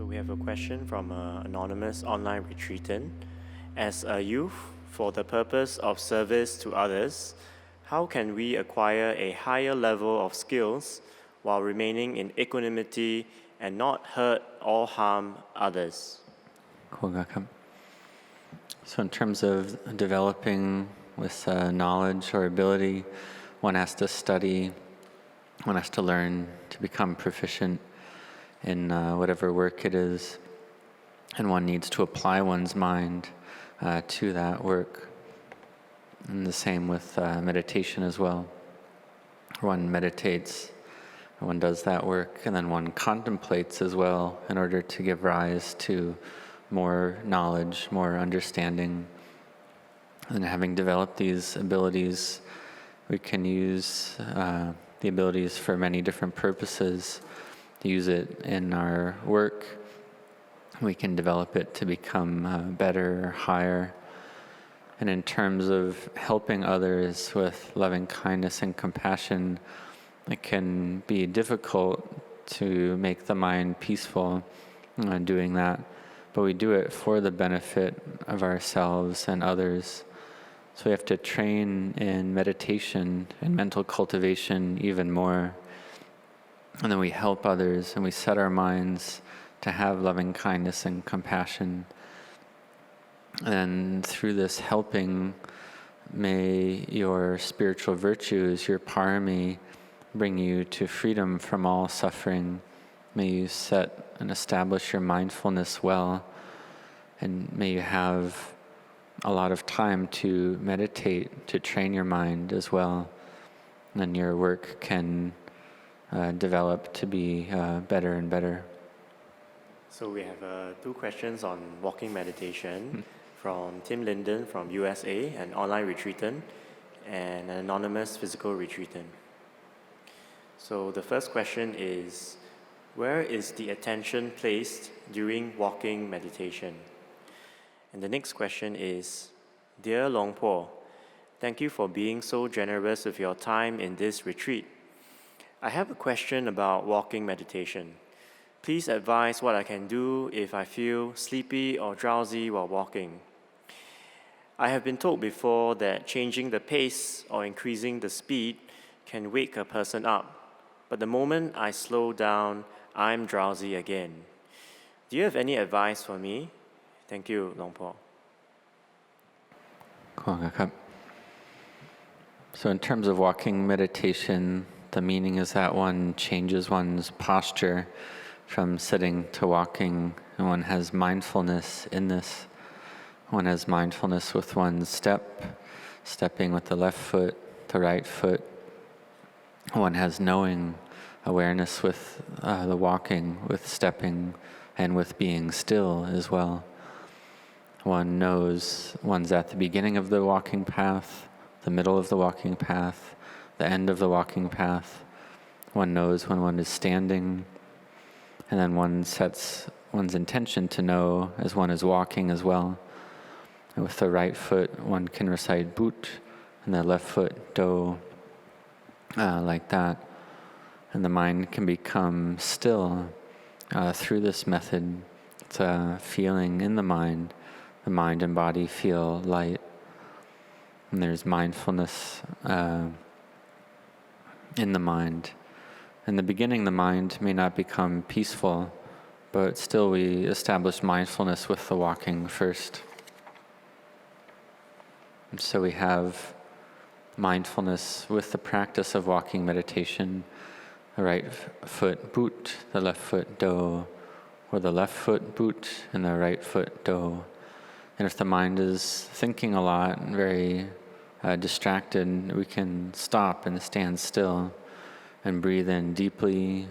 we have a question from an anonymous online retreatant. As a youth, for the purpose of service to others, how can we acquire a higher level of skills while remaining in equanimity and not hurt or harm others? So in terms of developing with knowledge or ability, one has to study, one has to learn to become proficient in whatever work it is, and one needs to apply one's mind to that work. And the same with meditation as well. One meditates, one does that work, and then one contemplates as well in order to give rise to more knowledge, more understanding. And having developed these abilities, we can use the abilities for many different purposes. Use it in our work. We can develop it to become better, higher. And in terms of helping others with loving kindness and compassion, it can be difficult to make the mind peaceful doing that. But we do it for the benefit of ourselves and others. So we have to train in meditation and mental cultivation even more. And then we help others and we set our minds to have loving kindness and compassion. And through this helping, may your spiritual virtues, your parami, bring you to freedom from all suffering. May you set and establish your mindfulness well, and may you have a lot of time to meditate, to train your mind as well. And your work can develop to be better and better. So we have two questions on walking meditation from Tim Linden from USA, an online retreatant, and an anonymous physical retreatant. So the first question is, where is the attention placed during walking meditation? And the next question is, Dear Long Po, thank you for being so generous with your time in this retreat. I have a question about walking meditation. Please advise what I can do if I feel sleepy or drowsy while walking. I have been told before that changing the pace or increasing the speed can wake a person up, but the moment I slow down, I'm drowsy again. Do you have any advice for me? Thank you, Long Po. So in terms of walking meditation, the meaning is that one changes one's posture from sitting to walking, and one has mindfulness in this. One has mindfulness with one's step, stepping with the left foot, the right foot. One has knowing, awareness with the walking, with stepping, and with being still as well. One knows one's at the beginning of the walking path, the middle of the walking path, the end of the walking path. One knows when one is standing, and then one sets one's intention to know as one is walking as well. And with the right foot, one can recite boot, and the left foot do, like that. And the mind can become still through this method. It's a feeling in the mind. The mind and body feel light. And there's mindfulness in the mind. In the beginning, the mind may not become peaceful, but still we establish mindfulness with the walking first. And so we have mindfulness with the practice of walking meditation. The right foot boot, the left foot do, or the left foot boot and the right foot do. And if the mind is thinking a lot and very distracted, we can stop and stand still and breathe in deeply,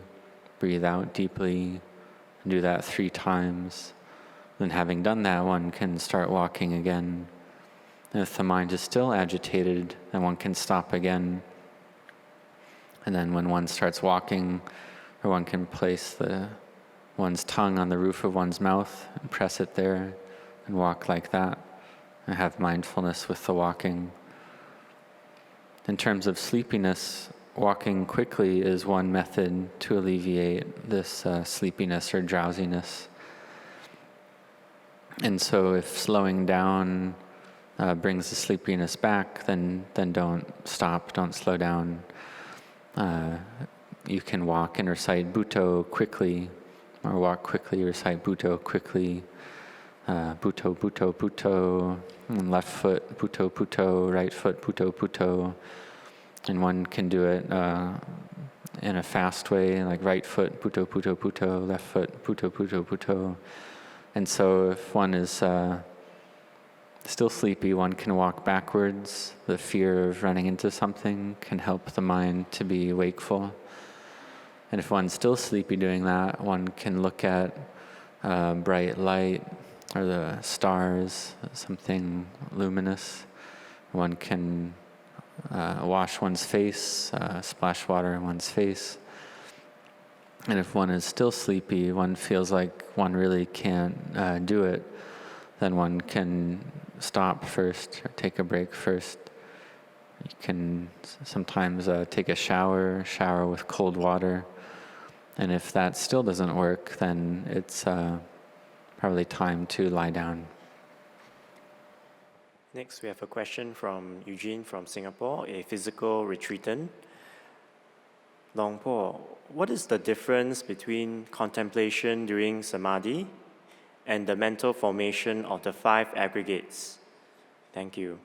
breathe out deeply, and do that 3 times. Then having done that, one can start walking again. And if the mind is still agitated, then one can stop again. And then when one starts walking, or one can place one's tongue on the roof of one's mouth and press it there and walk like that and have mindfulness with the walking. In terms of sleepiness, walking quickly is one method to alleviate this sleepiness or drowsiness. And so if slowing down brings the sleepiness back, then don't stop, don't slow down. You can walk and recite Bhutto quickly, or walk quickly, recite Bhutto quickly. Bhutto, Bhutto, Bhutto, and left foot, Bhutto, Bhutto, right foot, Bhutto, Bhutto. And one can do it in a fast way, like right foot, Bhutto, Bhutto, Bhutto, left foot, Bhutto, Bhutto, Bhutto. And so if one is still sleepy, one can walk backwards. The fear of running into something can help the mind to be wakeful. And if one's still sleepy doing that, one can look at bright light or the stars, something luminous. One can wash one's face, splash water in one's face. And if one is still sleepy, one feels like one really can't do it, then one can stop first or take a break first. You can sometimes take a shower with cold water. And if that still doesn't work, then it's probably time to lie down. Next, we have a question from Eugene from Singapore, a physical retreatant. Longpo, what is the difference between contemplation during samadhi and the mental formation of the 5 aggregates? Thank you.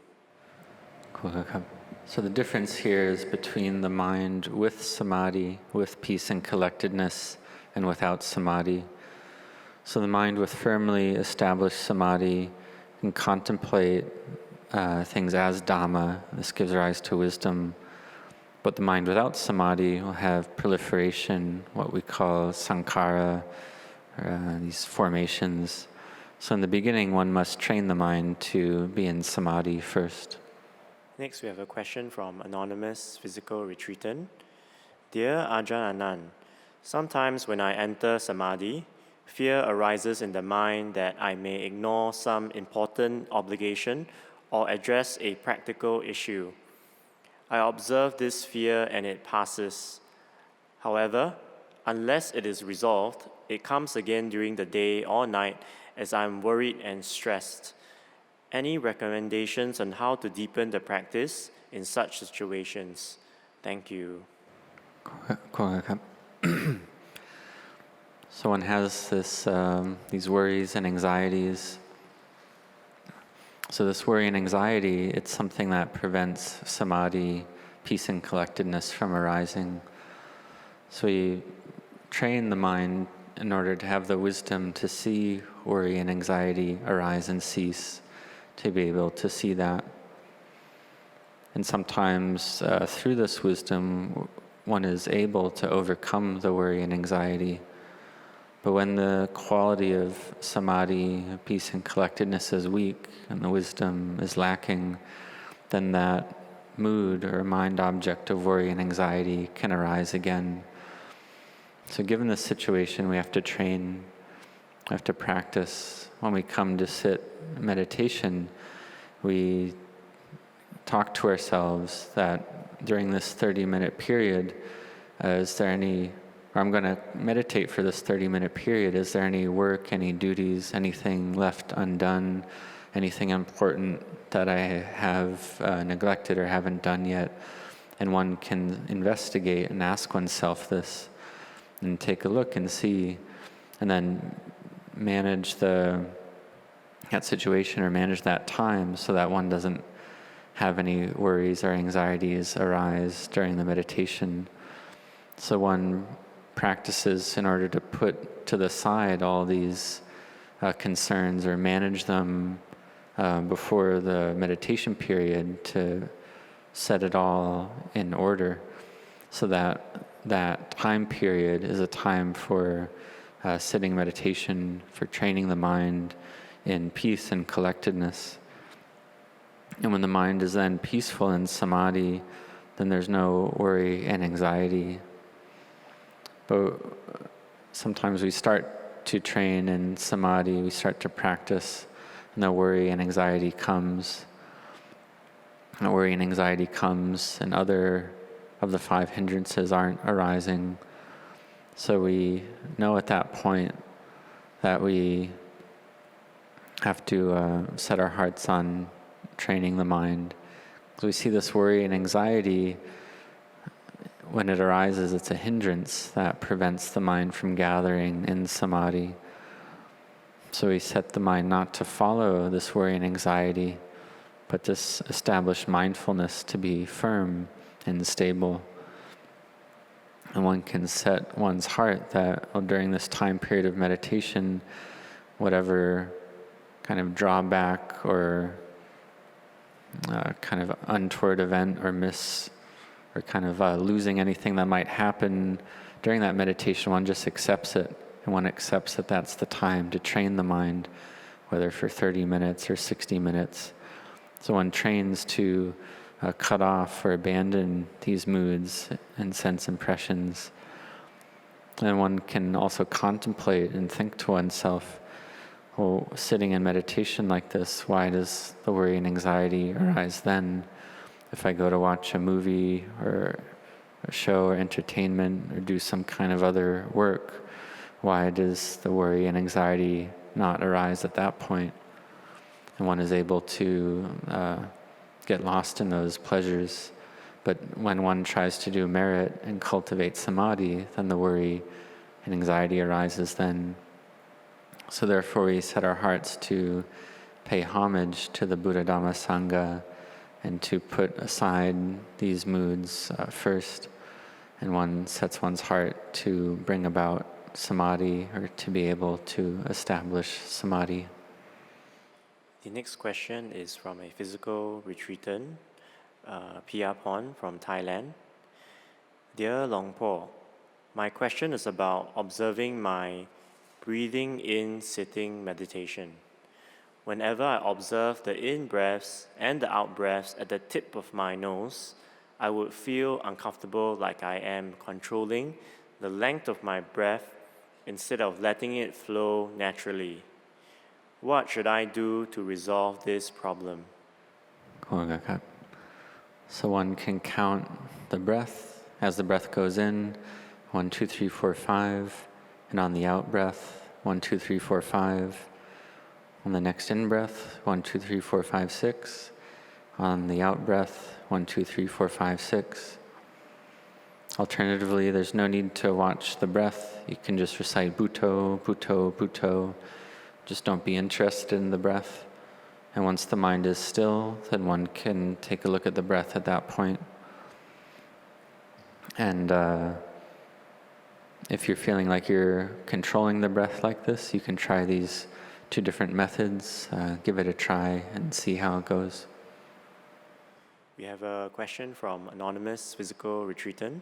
So the difference here is between the mind with samadhi, with peace and collectedness, and without samadhi. So the mind with firmly established samadhi can contemplate things as Dhamma. This gives rise to wisdom. But the mind without samadhi will have proliferation, what we call sankhara, these formations. So in the beginning, one must train the mind to be in samadhi first. Next, we have a question from anonymous physical retreatant. Dear Ajahn Anan, sometimes when I enter samadhi, fear arises in the mind that I may ignore some important obligation or address a practical issue. I observe this fear and it passes. However, unless it is resolved, it comes again during the day or night as I'm worried and stressed. Any recommendations on how to deepen the practice in such situations? Thank you. So one has these worries and anxieties. So this worry and anxiety, it's something that prevents samadhi, peace and collectedness from arising. So we train the mind in order to have the wisdom to see worry and anxiety arise and cease, to be able to see that. And sometimes through this wisdom, one is able to overcome the worry and anxiety. But when the quality of samadhi, peace and collectedness is weak and the wisdom is lacking, then that mood or mind object of worry and anxiety can arise again. So given this situation, we have to train, we have to practice. When we come to sit meditation, we talk to ourselves that during this 30-minute period, I'm going to meditate for this 30-minute period. Is there any work, any duties, anything left undone, anything important that I have neglected or haven't done yet? And one can investigate and ask oneself this and take a look and see, and then manage that situation or manage that time so that one doesn't have any worries or anxieties arise during the meditation. So one practices in order to put to the side all these concerns or manage them before the meditation period, to set it all in order, so that that time period is a time for sitting meditation, for training the mind in peace and collectedness. And when the mind is then peaceful in samadhi, then there's no worry and anxiety. But sometimes we start to train in samadhi, we start to practice, and the worry and anxiety comes. And worry and anxiety comes, and other of the 5 hindrances aren't arising. So we know at that point that we have to set our hearts on training the mind. So we see this worry and anxiety, when it arises, it's a hindrance that prevents the mind from gathering in samadhi. So we set the mind not to follow this worry and anxiety, but to establish mindfulness to be firm and stable. And one can set one's heart that during this time period of meditation, whatever kind of drawback or kind of untoward event or kind of losing anything that might happen during that meditation, one just accepts it. And one accepts that that's the time to train the mind, whether for 30 minutes or 60 minutes. So one trains to cut off or abandon these moods and sense impressions. And one can also contemplate and think to oneself, well, sitting in meditation like this, why does the worry and anxiety arise then? If I go to watch a movie or a show or entertainment or do some kind of other work, why does the worry and anxiety not arise at that point? And one is able to get lost in those pleasures. But when one tries to do merit and cultivate samadhi, then the worry and anxiety arises then. So therefore we set our hearts to pay homage to the Buddha Dhamma Sangha and to put aside these moods first. And one sets one's heart to bring about samadhi, or to be able to establish samadhi. The next question is from a physical retreatant, Piyapon from Thailand. Dear Longpo, my question is about observing my breathing in sitting meditation. Whenever I observe the in-breaths and the out-breaths at the tip of my nose, I would feel uncomfortable, like I am controlling the length of my breath instead of letting it flow naturally. What should I do to resolve this problem? So one can count the breath as the breath goes in, 1, 2, 3, 4, 5, and on the out breath, 1, 2, 3, 4, 5. On the next in breath, 1, 2, 3, 4, 5, 6. On the out breath, 1, 2, 3, 4, 5, 6. Alternatively, there's no need to watch the breath. You can just recite Bhutto, Bhutto, Bhutto. Just don't be interested in the breath. And once the mind is still, then one can take a look at the breath at that point. And if you're feeling like you're controlling the breath like this, you can try these 2 different methods. Give it a try and see how it goes. We have a question from anonymous physical retreatant.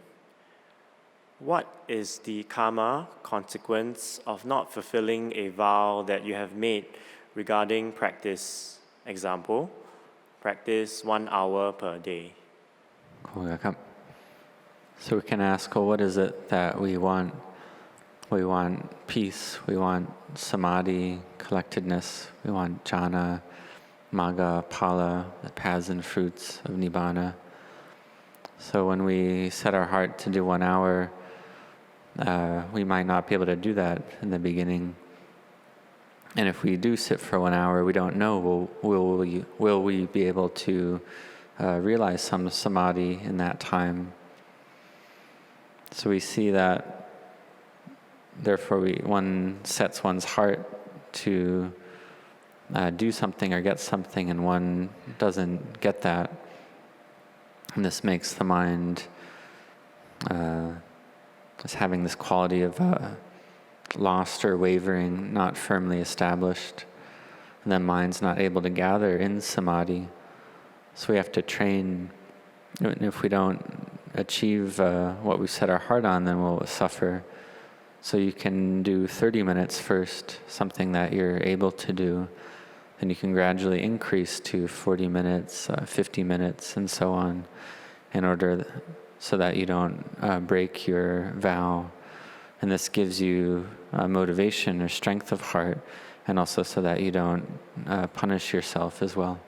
What is the karma consequence of not fulfilling a vow that you have made regarding practice? Example, practice 1 hour per day. So we can ask, well, what is it that we want? We want peace, we want samadhi, collectedness, we want jhana, magga, phala, the paths and fruits of nibbana. So when we set our heart to do 1 hour, we might not be able to do that in the beginning. And if we do sit for 1 hour, we don't know, will we be able to realize some samadhi in that time? So we see that, therefore one sets one's heart to do something or get something, and one doesn't get that. And this makes the mind as having this quality of lost or wavering, not firmly established. And then mind's not able to gather in samadhi. So we have to train. If we don't achieve what we set our heart on, then we'll suffer. So you can do 30 minutes first, something that you're able to do. Then you can gradually increase to 40 minutes, 50 minutes, and so on, in order so that you don't break your vow. And this gives you motivation or strength of heart, and also so that you don't punish yourself as well.